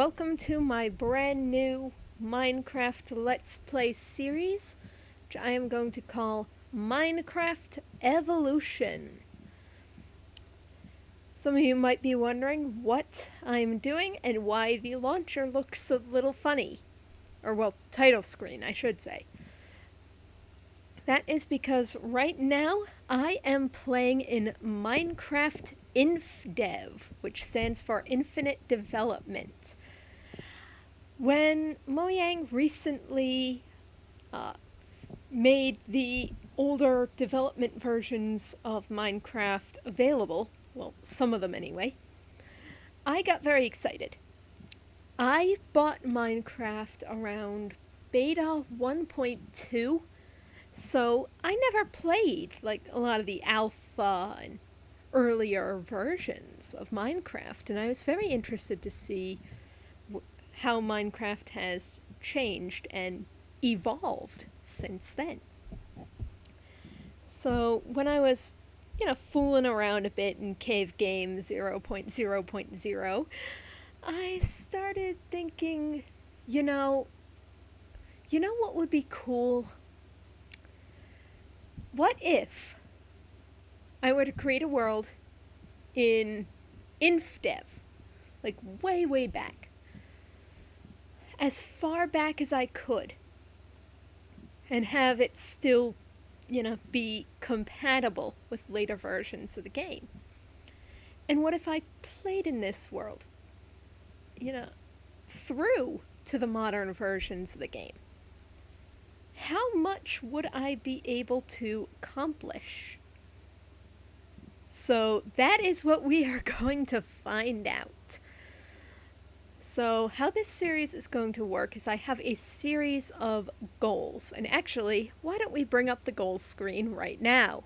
welcome to my brand new Minecraft Let's Play series, which I am going to call Minecraft Evolution. Some of you might be wondering what I'm doing and why the launcher looks a little funny. Or, well, title screen, I should say. That is because right now I am playing in Minecraft Infdev, which stands for Infinite Development. When Mojang recently made the older development versions of Minecraft available, well, some of them anyway, I got very excited. I bought Minecraft around beta 1.2, so I never played like a lot of the alpha and earlier versions of Minecraft, and I was very interested to see how Minecraft has changed and evolved since then. So when I was, fooling around a bit in Cave Game 0.0.0, I started thinking, you know what would be cool? What if I were to create a world in Infdev, like way, way back, as far back as I could, and have it still, be compatible with later versions of the game? And what if I played in this world, through to the modern versions of the game? How much would I be able to accomplish? So that is what we are going to find out. So how this series is going to work is I have a series of goals. And actually, why don't we bring up the goals screen right now?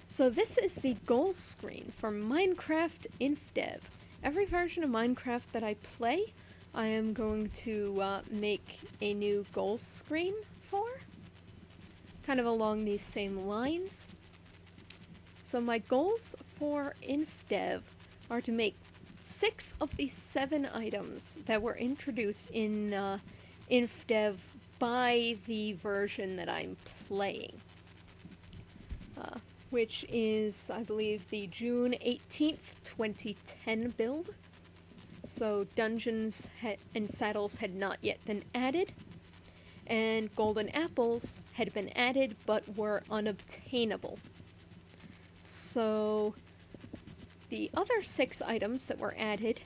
So this is the goals screen for Minecraft Infdev. Every version of Minecraft that I play, I am going to make a new goals screen for, kind of along these same lines. So my goals for Infdev are to make 6 of the 7 items that were introduced in Infdev by the version that I'm playing, which is, I believe, the June 18th, 2010 build. So dungeons and saddles had not yet been added, and golden apples had been added but were unobtainable. So the other 6 items that were added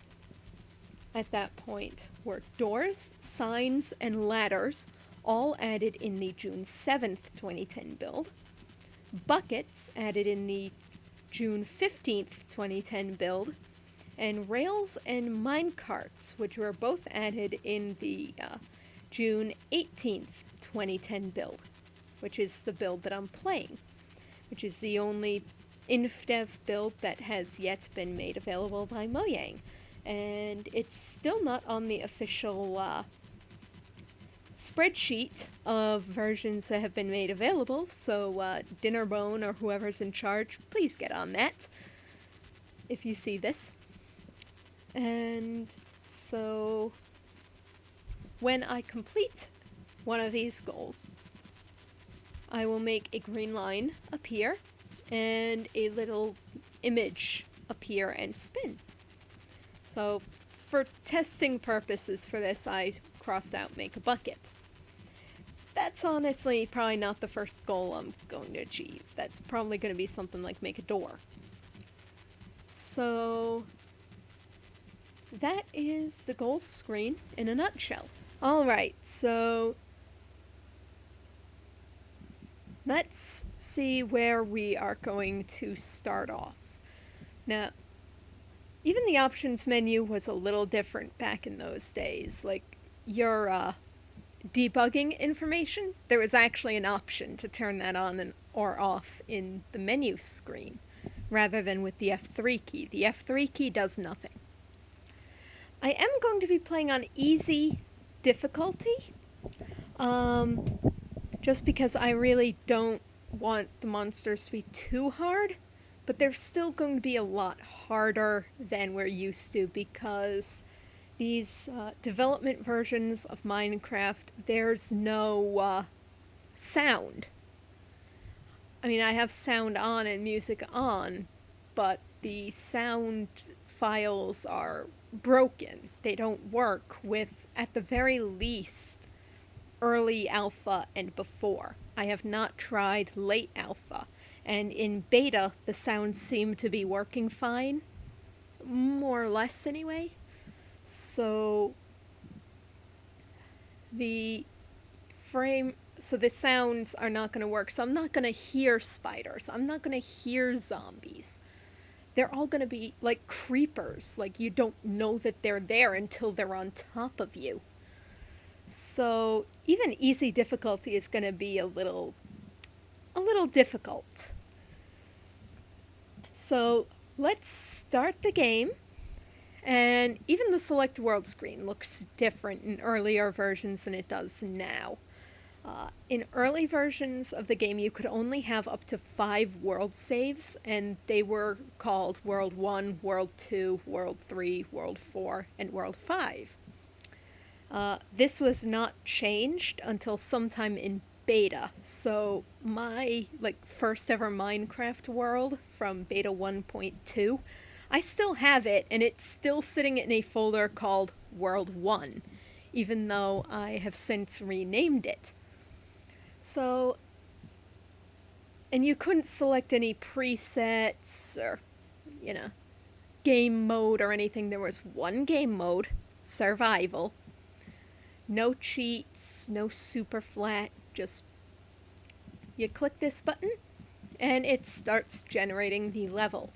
at that point were doors, signs, and ladders, all added in the June 7th, 2010 build. Buckets added in the June 15th, 2010 build. And rails and minecarts, which were both added in the June 18th, 2010 build, which is the build that I'm playing, which is the only Infdev build that has yet been made available by Mojang. And it's still not on the official spreadsheet of versions that have been made available, so Dinnerbone or whoever's in charge, please get on that if you see this. And so when I complete one of these goals, I will make a green line appear and a little image appear and spin. So for testing purposes for this, I crossed out make a bucket. That's honestly probably not the first goal I'm going to achieve. That's probably going to be something like make a door. So that is the goals screen in a nutshell. Alright, so let's see where we are going to start off. Now, even the options menu was a little different back in those days. Like, your debugging information, there was actually an option to turn that on or off in the menu screen, rather than with the F3 key. The F3 key does nothing. I am going to be playing on easy difficulty, just because I really don't want the monsters to be too hard, but they're still going to be a lot harder than we're used to because these development versions of Minecraft, there's no sound. I mean, I have sound on and music on, but the sound files are broken. They don't work with, at the very least, early alpha and before. I have not tried late alpha, and in beta, the sounds seem to be working fine, more or less anyway. So the so the sounds are not going to work. So I'm not going to hear spiders. I'm not going to hear zombies. They're all going to be like creepers. Like you don't know that they're there until they're on top of you. So even easy difficulty is going to be a little difficult. So let's start the game. And even the select world screen looks different in earlier versions than it does now. In early versions of the game, you could only have up to 5 world saves, and they were called World 1, World 2, World 3, World 4, and World 5. This was not changed until sometime in beta, so my first ever Minecraft world from beta 1.2, I still have it, and it's still sitting in a folder called World 1, even though I have since renamed it. So, and you couldn't select any presets or, game mode or anything. There was one game mode, survival. No cheats, no super flat, just you click this button and it starts generating the level.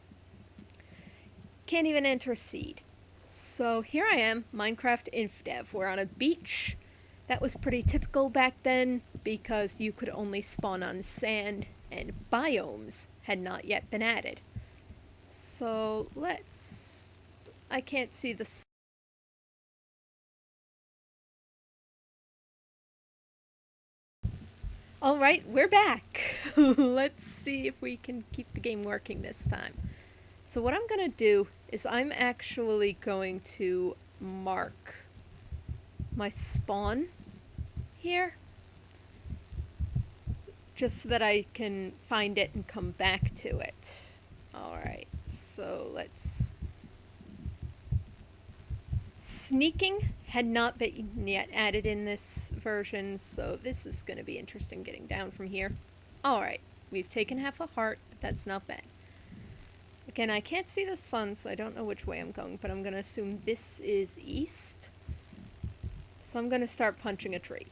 Can't even enter seed. So here I am, Minecraft Infdev. We're on a beach. That was pretty typical back then because you could only spawn on sand and biomes had not yet been added. So I can't see the... Alright, we're back. Let's see if we can keep the game working this time. So what I'm going to do is I'm actually going to mark my spawn here, just so that I can find it and come back to it. Alright, so let's... Sneaking had not been yet added in this version, so this is going to be interesting getting down from here. Alright, we've taken half a heart, but that's not bad. Again, I can't see the sun, so I don't know which way I'm going, but I'm going to assume this is east. So I'm going to start punching a tree.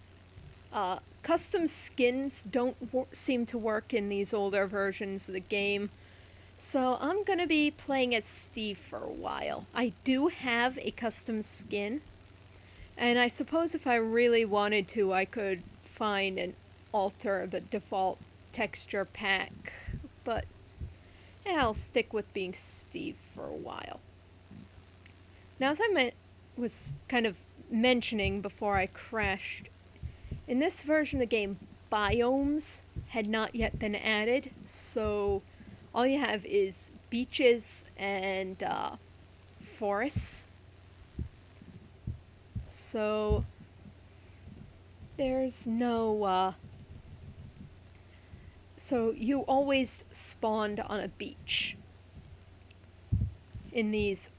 Custom skins don't seem to work in these older versions of the game, so I'm going to be playing as Steve for a while. I do have a custom skin, and I suppose if I really wanted to, I could find and alter the default texture pack, but yeah, I'll stick with being Steve for a while. Now, as I was kind of mentioning before I crashed, in this version of the game, biomes had not yet been added, so all you have is beaches and forests. So there's no... So you always spawned on a beach in these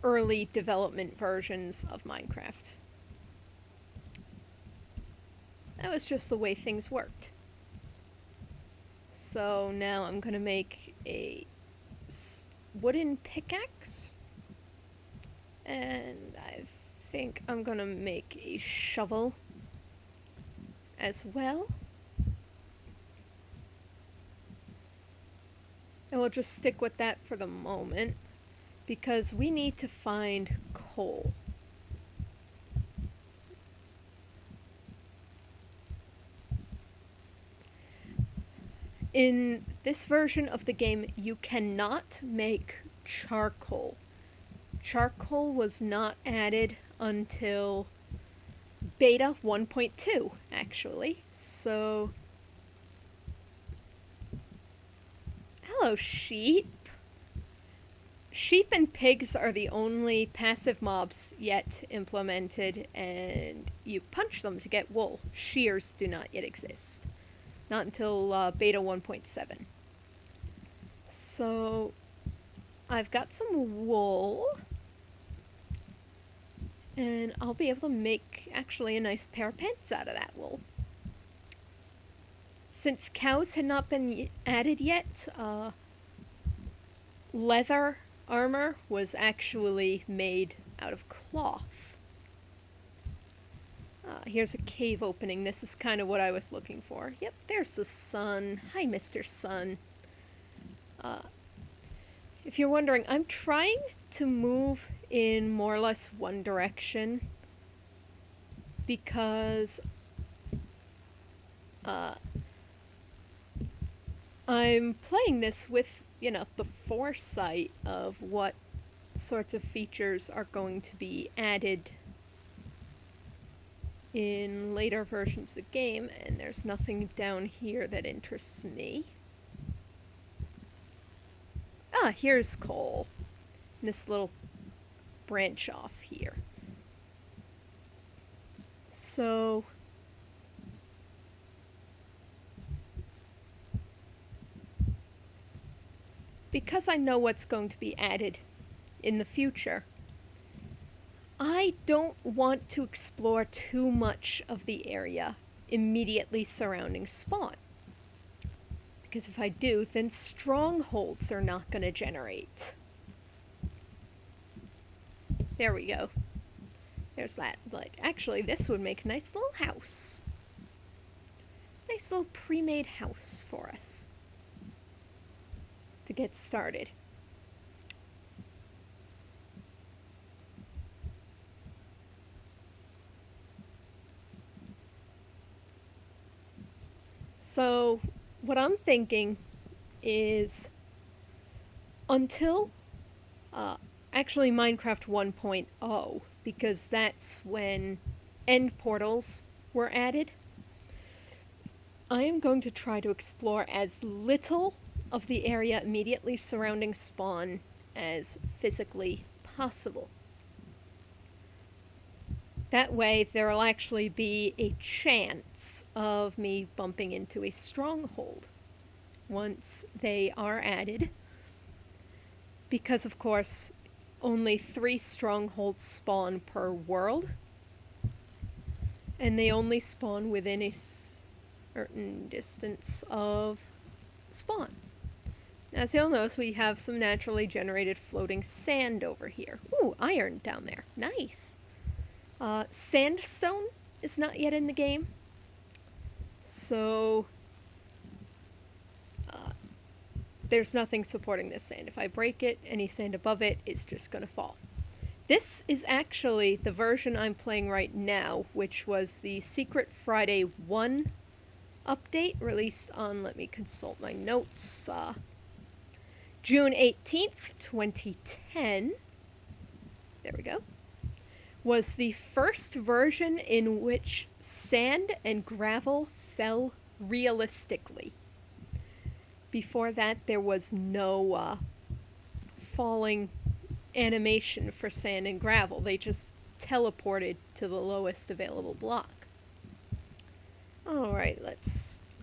early development versions of Minecraft. That was just the way things worked. So now I'm going to make a wooden pickaxe. And I think I'm going to make a shovel as well. And we'll just stick with that for the moment, because we need to find coal. In this version of the game, you cannot make charcoal. Charcoal was not added until beta 1.2, actually. So... hello, sheep. Sheep and pigs are the only passive mobs yet implemented, and you punch them to get wool. Shears do not yet exist. Not until beta 1.7. So, I've got some wool, and I'll be able to make actually a nice pair of pants out of that wool. Since cows had not been added yet, leather armor was actually made out of cloth. Here's a cave opening. This is kind of what I was looking for. Yep, there's the sun. Hi, Mr. Sun. If you're wondering, I'm trying to move in more or less one direction because I'm playing this with, the foresight of what sorts of features are going to be added in later versions of the game, and there's nothing down here that interests me. Here's coal. This little branch off here. So, because I know what's going to be added in the future, I don't want to explore too much of the area immediately surrounding spawn. Because if I do, then strongholds are not going to generate. There we go. There's that. But actually, this would make a nice little house. Nice little pre-made house for us to get started. So, what I'm thinking is until actually Minecraft 1.0, because that's when end portals were added, I am going to try to explore as little of the area immediately surrounding spawn as physically possible. That way, there will actually be a chance of me bumping into a stronghold once they are added. Because, of course, only 3 strongholds spawn per world. And they only spawn within a certain distance of spawn. As you'll notice, we have some naturally generated floating sand over here. Ooh, iron down there. Nice. Sandstone is not yet in the game, so there's nothing supporting this sand. If I break it, any sand above it is just going to fall. This is actually the version I'm playing right now, which was the Secret Friday 1 update, released on, let me consult my notes, June 18th, 2010. There we go. Was the first version in which sand and gravel fell realistically. Before that, there was no falling animation for sand and gravel. They just teleported to the lowest available block. Alright,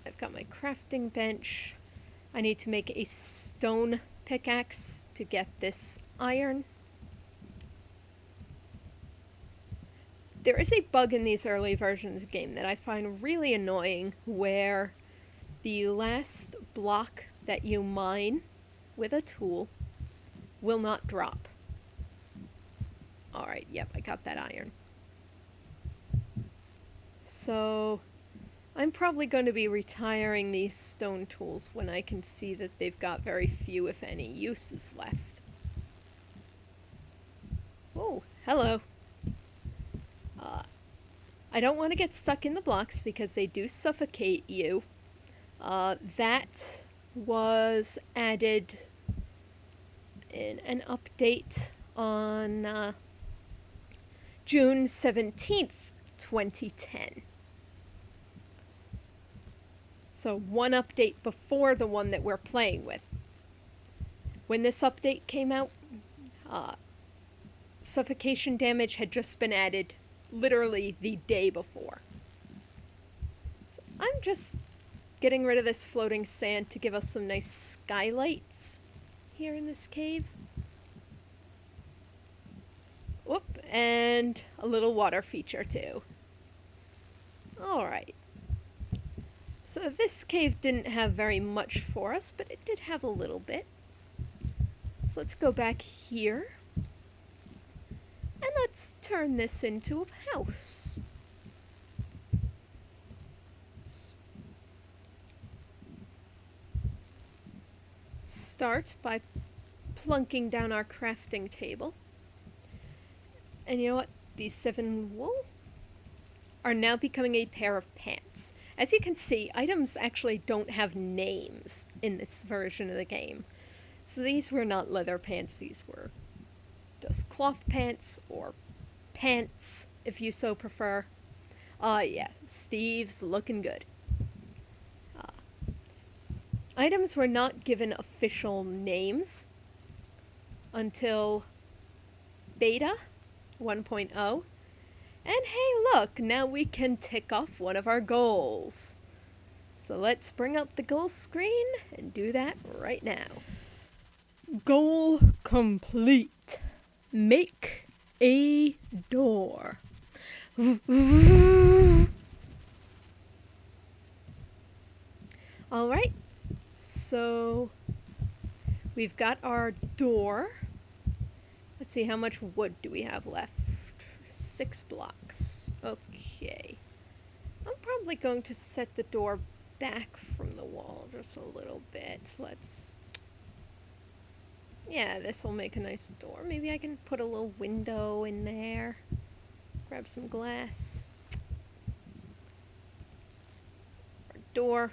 I've got my crafting bench. I need to make a stone pickaxe to get this iron. There is a bug in these early versions of the game that I find really annoying, where the last block that you mine with a tool will not drop. Alright, yep, I got that iron. So, I'm probably going to be retiring these stone tools when I can see that they've got very few, if any, uses left. Oh, hello. I don't want to get stuck in the blocks because they do suffocate you. That was added in an update on June 17th, 2010. So one update before the one that we're playing with. When this update came out, suffocation damage had just been added literally the day before. So I'm just getting rid of this floating sand to give us some nice skylights here in this cave. Whoop, and a little water feature too. Alright. So this cave didn't have very much for us, but it did have a little bit. So let's go back here. And let's turn this into a house. Let's start by plunking down our crafting table. And you know what? These 7 wool are now becoming a pair of pants. As you can see, items actually don't have names in this version of the game. So these were not leather pants, these were just cloth pants, or pants, if you so prefer. Yeah, Steve's looking good. Items were not given official names until Beta 1.0. And hey, look, now we can tick off one of our goals. So let's bring up the goal screen and do that right now. Goal complete. Make a door. Alright, so we've got our door. Let's see, how much wood do we have left? 6 blocks. Okay. I'm probably going to set the door back from the wall just a little bit. Yeah, this will make a nice door. Maybe I can put a little window in there. Grab some glass. Our door.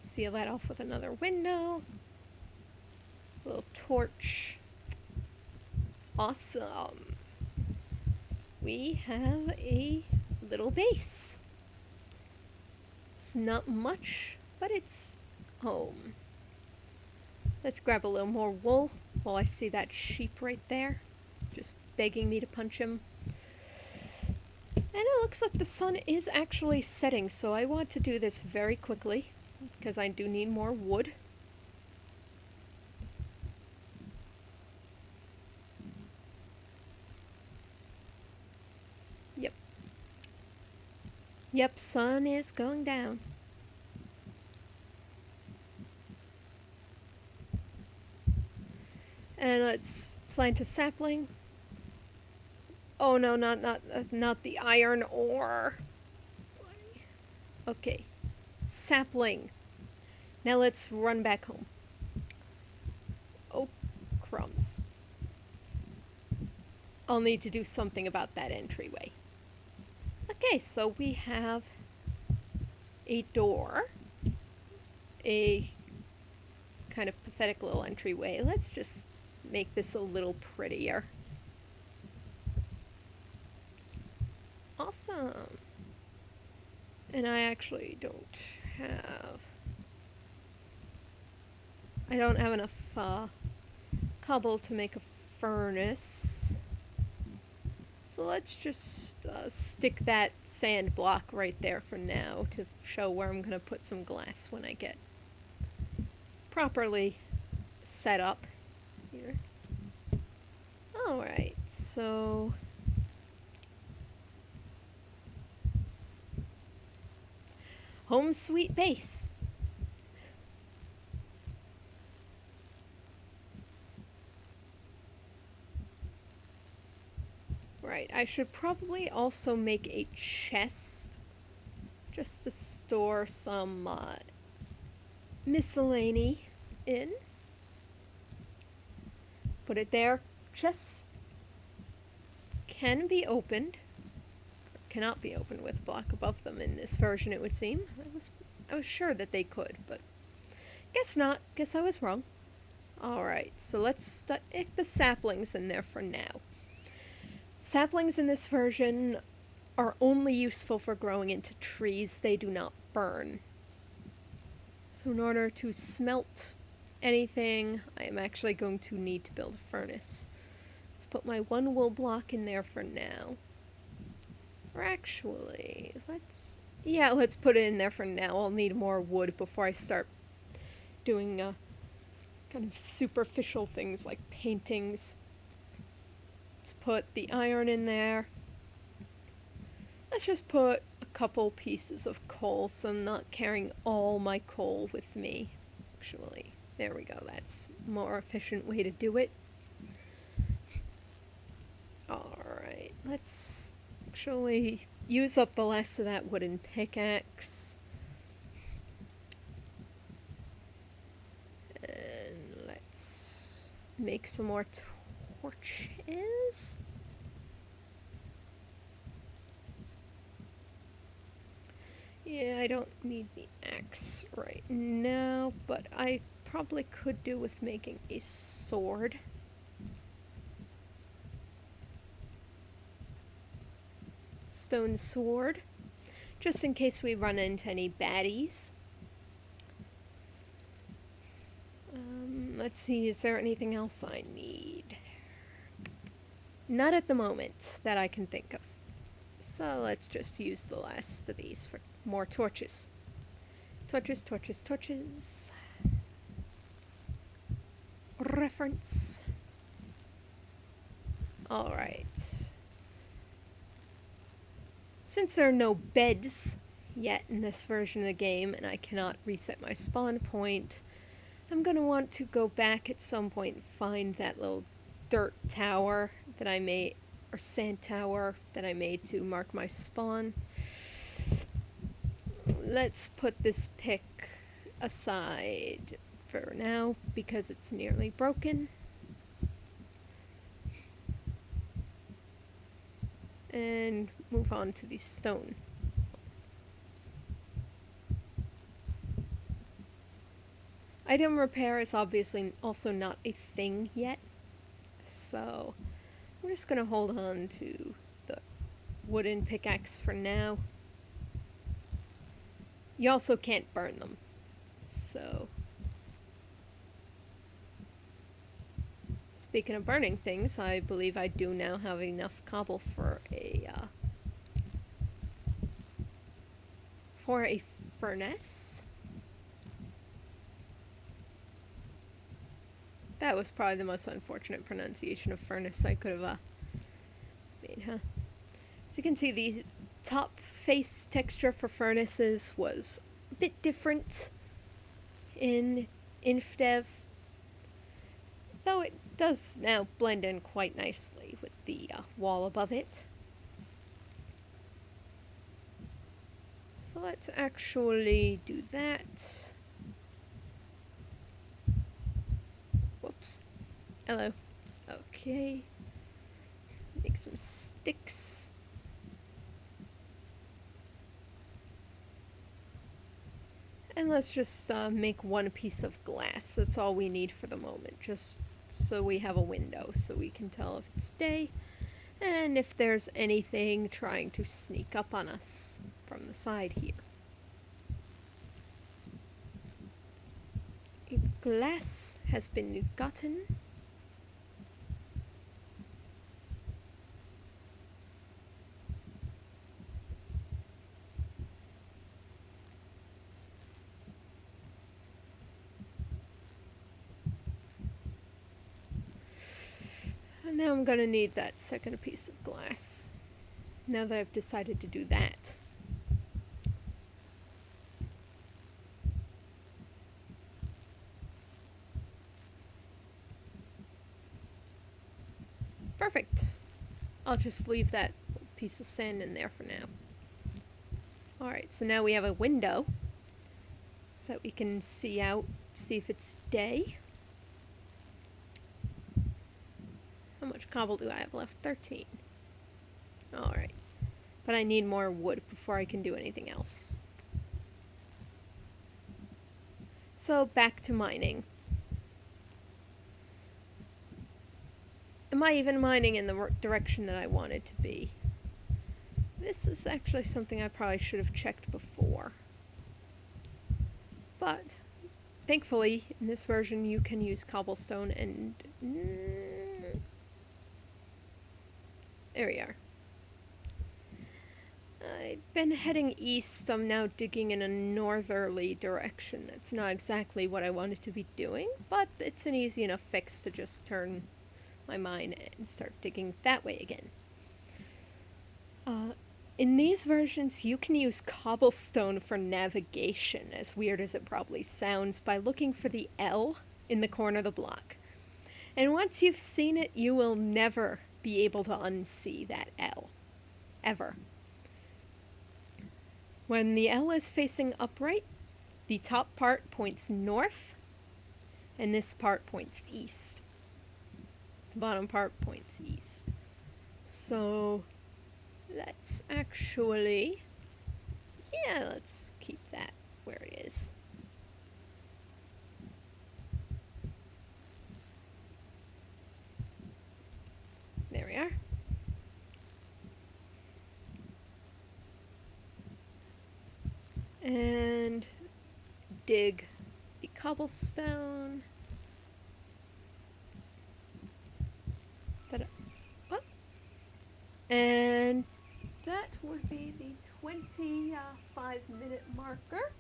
Seal that off with another window. A little torch. Awesome. We have a little base. It's not much, but it's home. Let's grab a little more wool while I see that sheep right there, just begging me to punch him. And it looks like the sun is actually setting, so I want to do this very quickly, because I do need more wood. Yep, sun is going down. And let's plant a sapling. Oh no, not the iron ore. Okay, sapling. Now let's run back home. Oh, crumbs. I'll need to do something about that entryway. Okay, so we have a door, a kind of pathetic little entryway. Let's just make this a little prettier. Awesome. And I actually don't have enough cobble to make a furnace. So let's just stick that sand block right there for now to show where I'm going to put some glass when I get properly set up here. Alright, so home sweet base. Right, I should probably also make a chest just to store some miscellany in. Put it there. Chests can be opened, cannot be opened with a block above them in this version, it would seem. I was sure that they could, but guess not. Guess I was wrong. Alright, so let's stick the saplings in there for now. Saplings in this version are only useful for growing into trees. They do not burn. So in order to smelt anything, I am actually going to need to build a furnace. Let's put my 1 wool block in there for now. Or actually, let's put it in there for now. I'll need more wood before I start doing kind of superficial things like paintings. Let's put the iron in there. Let's just put a couple pieces of coal so I'm not carrying all my coal with me. Actually, there we go. That's a more efficient way to do it. Alright, let's actually use up the last of that wooden pickaxe. And let's make some more torches. Yeah, I don't need the axe right now, but I probably could do with making a sword. Stone sword, just in case we run into any baddies. Let's see, is there anything else I need? Not at the moment that I can think of. So let's just use the last of these for more torches. Torches, torches, torches. Reference. Alright. Since there are no beds yet in this version of the game, and I cannot reset my spawn point, I'm gonna want to go back at some point and find that little dirt tower that I made, or sand tower that I made to mark my spawn. Let's put this pick aside for now because it's nearly broken. And move on to the stone. Item repair is obviously also not a thing yet, so we're just gonna hold on to the wooden pickaxe for now. You also can't burn them, so. Speaking of burning things, I believe I do now have enough cobble for a furnace. That was probably the most unfortunate pronunciation of furnace I could have made, huh? As you can see, the top face texture for furnaces was a bit different in Infdev, though it does now blend in quite nicely with the wall above it. So let's actually do that. Whoops. Hello. Okay. Make some sticks. And let's just make one piece of glass. That's all we need for the moment, just so we have a window so we can tell if it's day and if there's anything trying to sneak up on us from the side here. A glass has been gotten. Now I'm gonna need that second piece of glass, now that I've decided to do that. Perfect. I'll just leave that piece of sand in there for now. Alright, so now we have a window so that we can see out, see if it's day. How much cobble do I have left? 13. Alright. But I need more wood before I can do anything else. So, back to mining. Am I even mining in the direction that I wanted to be? This is actually something I probably should have checked before. But thankfully, in this version, you can use cobblestone and... there we are. I've been heading east. I'm now digging in a northerly direction. That's not exactly what I wanted to be doing, but it's an easy enough fix to just turn my mind and start digging that way again. In these versions, you can use cobblestone for navigation, as weird as it probably sounds, by looking for the L in the corner of the block. And once you've seen it, you will never be able to unsee that L. Ever. When the L is facing upright, the top part points north, and this part points east. The bottom part points east. So... let's actually, let's keep that where it is. There we are. And dig the cobblestone. And that would be the 25-minute marker.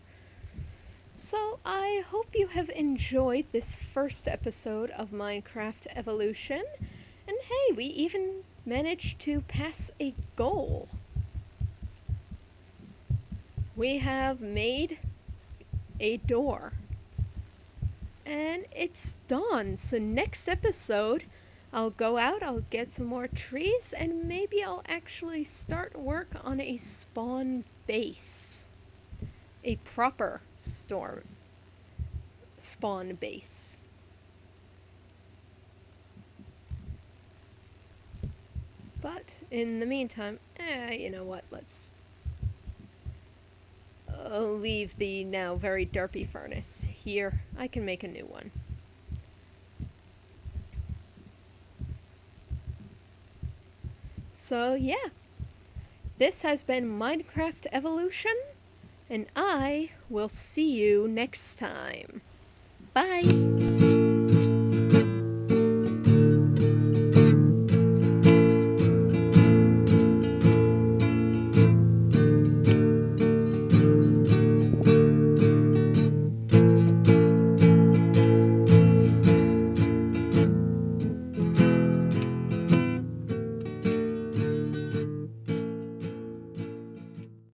So I hope you have enjoyed this first episode of Minecraft Evolution. And hey, we even managed to pass a goal. We have made a door. And it's done. So next episode, I'll go out, I'll get some more trees, and maybe I'll actually start work on a spawn base. A proper spawn base. But in the meantime, you know what, let's leave the now very derpy furnace here. I can make a new one. So yeah, this has been Minecraft Evolution, and I will see you next time. Bye!